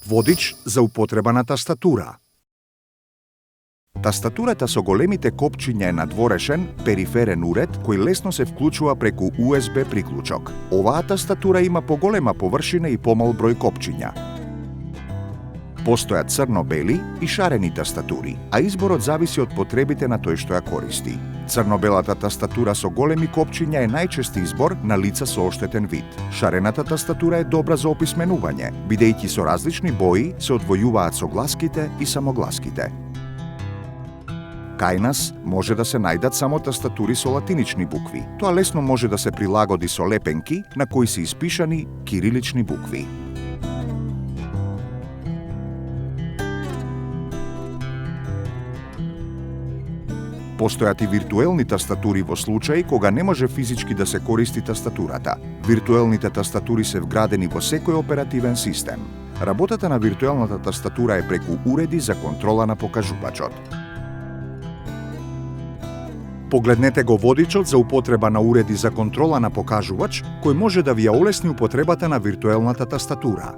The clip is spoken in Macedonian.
Водич за употреба на тастатура. Тастатурата со големите копчиња е надворешен, периферен уред кој лесно се вклучува преку USB приклучок. Оваа тастатура има поголема површина и помал број копчиња. Постојат црно-бели и шарени тастатури, а изборот зависи од потребите на тој што ја користи. Црно-белата тастатура со големи копчиња е најчест избор на лица со оштетен вид. Шарената тастатура е добра за описменување, бидејќи со различни бои се одвојуваат согласките и самогласките. Кај нас може да се најдат само тастатури со латинични букви. Тоа лесно може да се прилагоди со лепенки на кои се испишани кирилични букви. Постојат и виртуелни тастатури во случаи кога не може физички да се користи тастатурата. Виртуелните тастатури се вградени во секој оперативен систем. Работата на виртуелната тастатура е преку уреди за контрола на покажувачот. Погледнете го водичот за употреба на уреди за контрола на покажувач, кој може да ви ја олесни употребата на виртуелната тастатура.